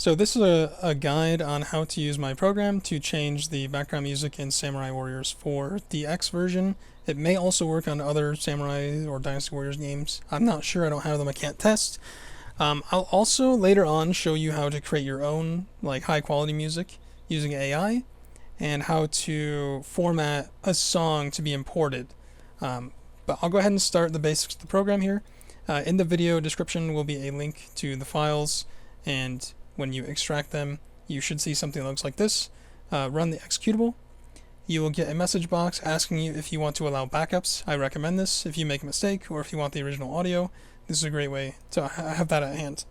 So this is a guide on how to use my program to change the background music in Samurai Warriors for the X version. It may also work on other Samurai or Dynasty Warriors games. I'm not sure, I don't have them, I can't test. I'll also later on show you how to create your own like high quality music using AI and how to format a song to be imported. But I'll go ahead and start the basics of the program here. In the video description will be a link to the files, and when you extract them, you should see something that looks like this. Run the executable. You will get a message box asking you if you want to allow backups. I recommend this if you make a mistake or if you want the original audio. This is a great way to have that at hand.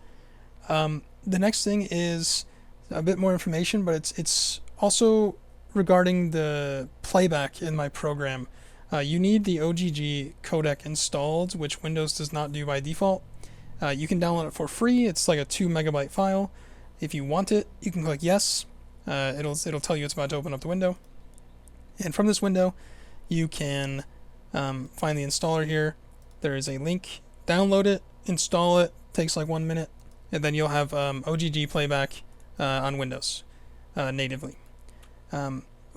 The next thing is a bit more information, but it's also regarding the playback in my program. You need the OGG codec installed, which Windows does not do by default. You can download it for free. It's like a 2 megabyte file. If you want it, you can click yes. It'll tell you it's about to open up the window. And from this window, you can find the installer here. There is a link. Download it, install it. Takes like 1 minute, and then you'll have OGG playback on Windows natively.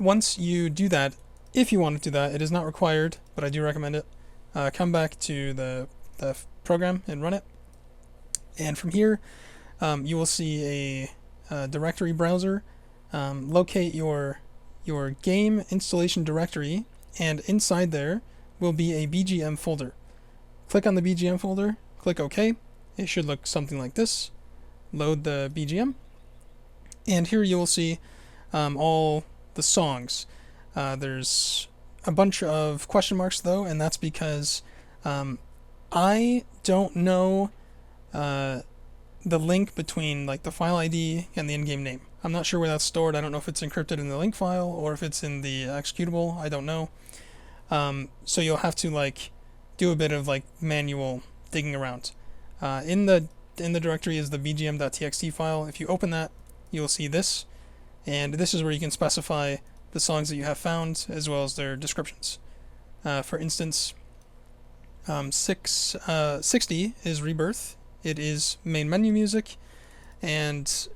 Once you do that, if you want to do that, it is not required, but I do recommend it. Come back to the program and run it. And from here, you will see a directory browser. Locate your game installation directory, and inside there will be a BGM folder. Click on the BGM folder, click OK. It should look something like this. Load the BGM, and here you will see all the songs. There's a bunch of question marks though, and that's because I don't know the link between like the file ID and the in-game name. I'm not sure where that's stored. I don't know if it's encrypted in the link file or if it's in the executable. I don't know. So you'll have to like do a bit of like manual digging around. In the directory is the bgm.txt file. If you open that, you'll see this, and this is where you can specify the songs that you have found as well as their descriptions. For instance, 60 is Rebirth. It is main menu music, and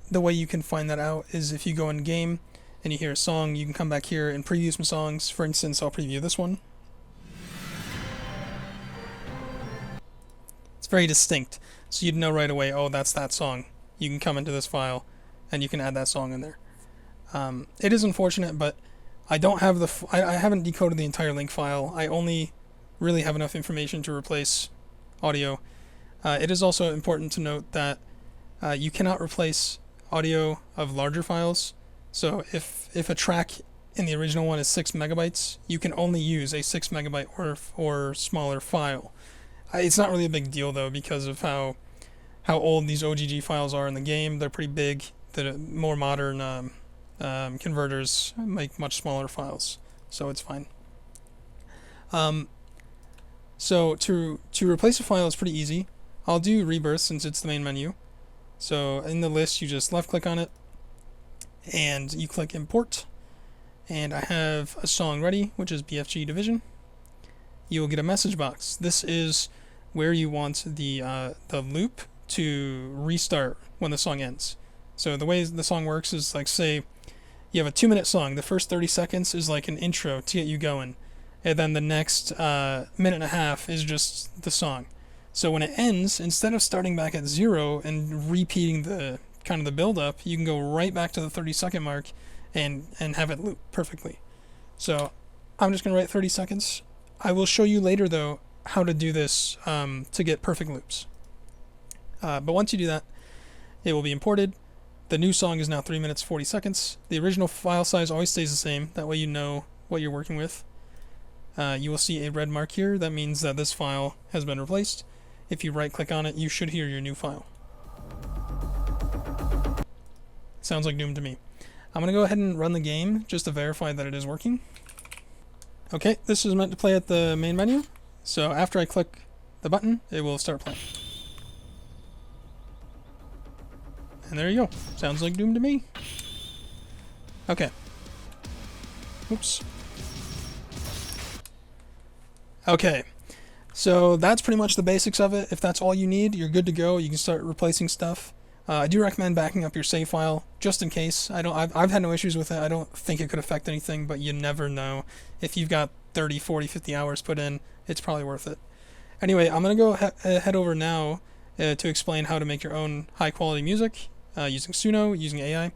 the way you can find that out is if you go in game and you hear a song, you can come back here and preview some songs. For instance, I'll preview this one. It's very distinct, so you'd know right away, oh, that's that song. You can come into this file and you can add that song in there. It is unfortunate, but I don't have I haven't decoded the entire link file. I only really have enough information to replace audio. It is also important to note that you cannot replace audio of larger files. So if a track in the original one is 6 megabytes, you can only use a 6 megabyte or smaller file. It's not really a big deal though, because of how old these OGG files are in the game. They're pretty big. The more modern converters make much smaller files, so it's fine. So to replace a file is pretty easy. I'll do Rebirth since it's the main menu. So in the list, you just left click on it and you click import, and I have a song ready, which is BFG Division. You will get a message box. This is where you want the loop to restart when the song ends. So the way the song works is like, say you have a 2-minute song. The first 30 seconds is like an intro to get you going, and then the next minute and a half is just the song. So when it ends, instead of starting back at 0 and repeating the kind of the build up, you can go right back to the 30-second mark and have it loop perfectly. So I'm just going to write 30 seconds. I will show you later though how to do this to get perfect loops. But once you do that, it will be imported. The new song is now 3 minutes 40 seconds. The original file size always stays the same. That way you know what you're working with. You will see a red mark here. That means that this file has been replaced. If you right click on it, you should hear your new file. Sounds like Doom to me. I'm going to go ahead and run the game just to verify that it is working. Okay, this is meant to play at the main menu. So after I click the button, it will start playing. And there you go. Sounds like Doom to me. Okay. Oops. Okay. So that's pretty much the basics of it. If that's all you need, you're good to go. You can start replacing stuff. I do recommend backing up your save file just in case. I've had no issues with it. I don't think it could affect anything, but you never know. If you've got 30, 40, 50 hours put in, it's probably worth it. Anyway, I'm going to go head over now to explain how to make your own high quality music using Suno, using AI,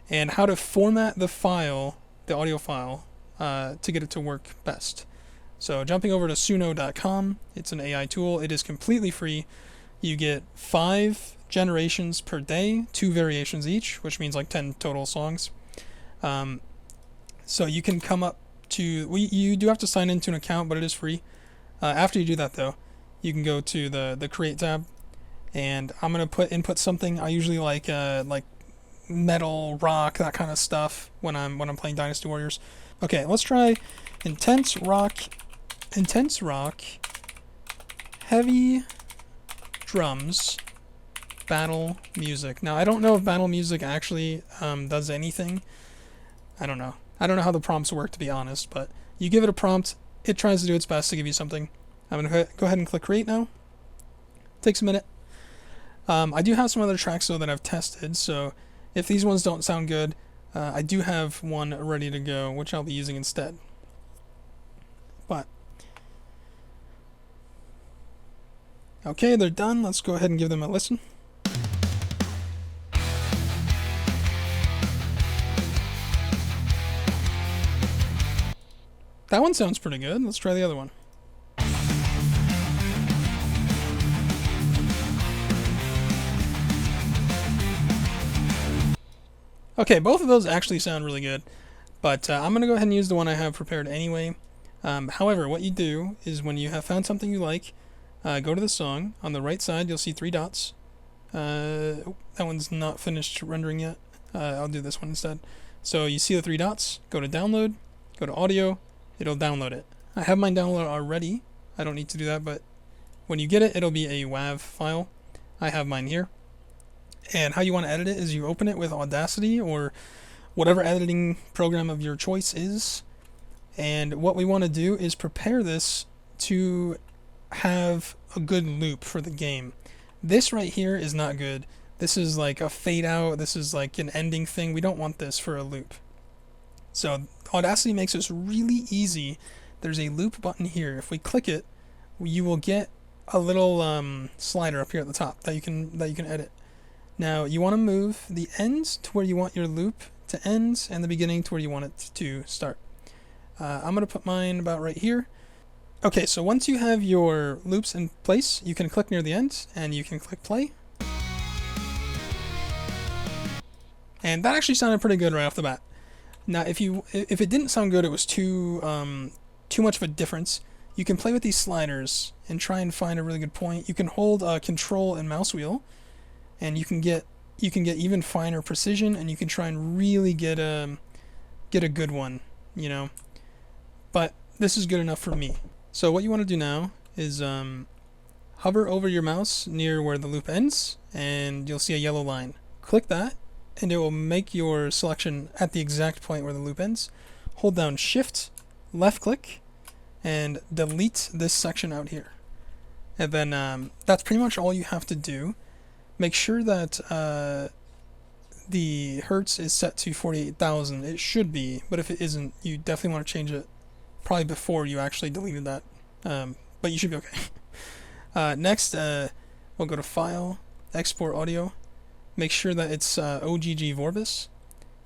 and how to format the file, the audio file, to get it to work best. So jumping over to suno.com, it's an AI tool. It is completely free. You get 5 generations per day, 2 variations each, which means like 10 total songs. So you can come up to, you do have to sign into an account, but it is free. After you do that though, you can go to the create tab, and I'm going to input something. I usually like metal, rock, that kind of stuff when I'm playing Dynasty Warriors. Okay, let's try intense rock, heavy drums, battle music. Now I don't know if battle music actually does anything. I don't know how the prompts work, to be honest, but you give it a prompt, it tries to do its best to give you something. I'm going to go ahead and click create now. Takes a minute. I do have some other tracks though that I've tested, so if these ones don't sound good, I do have one ready to go, which I'll be using instead. But okay, they're done. Let's go ahead and give them a listen. That one sounds pretty good. Let's try the other one. Okay, both of those actually sound really good, but I'm going to go ahead and use the one I have prepared anyway. However, what you do is when you have found something you like, go to the song. On the right side, you'll see 3 dots. That one's not finished rendering yet. I'll do this one instead. So you see the 3 dots, go to download, go to audio, it'll download it. I have mine downloaded already. I don't need to do that, but when you get it, it'll be a WAV file. I have mine here. And how you want to edit it is you open it with Audacity or whatever editing program of your choice is. And what we want to do is prepare this to have a good loop for the game. This right here is not good. This is like a fade out. This is like an ending thing. We don't want this for a loop. So Audacity makes this really easy. There's a loop button here. If we click it, you will get a little slider up here at the top that you can edit. Now you want to move the end to where you want your loop to end and the beginning to where you want it to start. I'm going to put mine about right here. Okay, so once you have your loops in place, you can click near the end and you can click play. And that actually sounded pretty good right off the bat. Now if it didn't sound good, it was too much of a difference, you can play with these sliders and try and find a really good point. You can hold control and mouse wheel, and you can get even finer precision, and you can try and really get a good one, you know. But this is good enough for me. So what you want to do now is hover over your mouse near where the loop ends, and you'll see a yellow line. Click that, and it will make your selection at the exact point where the loop ends. Hold down Shift, left click, and delete this section out here. And then that's pretty much all you have to do. Make sure that the hertz is set to 48,000. It should be, but if it isn't, you definitely want to change it probably before you actually deleted that. But you should be okay. Next, we'll go to File, Export Audio. Make sure that it's OGG Vorbis.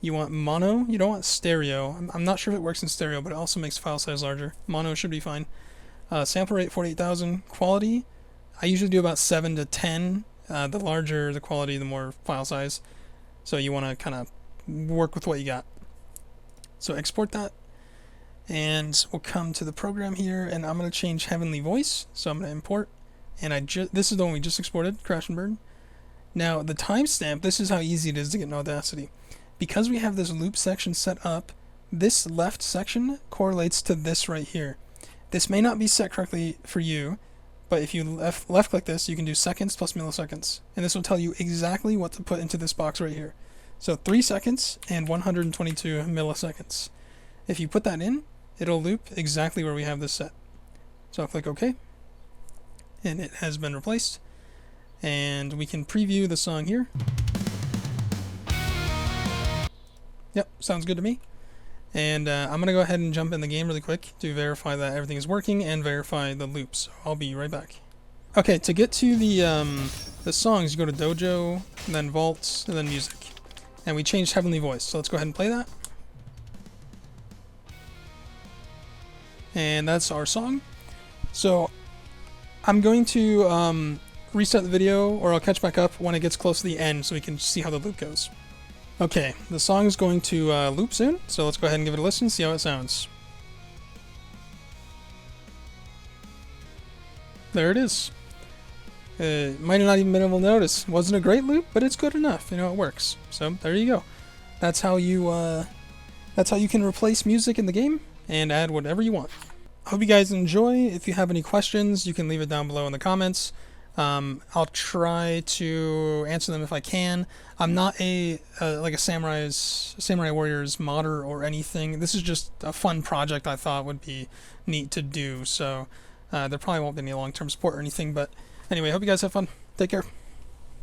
You want mono, you don't want stereo. I'm not sure if it works in stereo, but it also makes the file size larger. Mono should be fine. Sample rate 48,000. Quality, I usually do about 7 to 10. The larger the quality, the more file size. So you want to kind of work with what you got. So export that, and we'll come to the program here, and I'm going to change Heavenly Voice. So I'm going to import, and this is the one we just exported, Crash and Burn. Now the timestamp, this is how easy it is to get in Audacity. Because we have this loop section set up, this left section correlates to this right here. This may not be set correctly for you, but if you left click this, you can do seconds plus milliseconds, and this will tell you exactly what to put into this box right here. So 3 seconds and 122 milliseconds. If you put that in, it'll loop exactly where we have this set. So I'll click OK, and it has been replaced, and we can preview the song here. Yep, sounds good to me. And I'm going to go ahead and jump in the game really quick to verify that everything is working and verify the loops. So I'll be right back. Okay, to get to the songs, you go to Dojo, and then Vault, and then Music. And we changed Heavenly Voice, so let's go ahead and play that. And that's our song. So I'm going to reset the video, or I'll catch back up when it gets close to the end so we can see how the loop goes. Okay, the song is going to loop soon, so let's go ahead and give it a listen, see how it sounds. There it is. Might have not even been able to notice. Wasn't a great loop, but it's good enough. You know, it works. So there you go. That's how you can replace music in the game and add whatever you want. Hope you guys enjoy. If you have any questions, you can leave it down below in the comments. I'll try to answer them if I can. I'm not like a Samurai Warriors modder or anything. This is just a fun project I thought would be neat to do. So there probably won't be any long-term support or anything. But anyway, hope you guys have fun. Take care.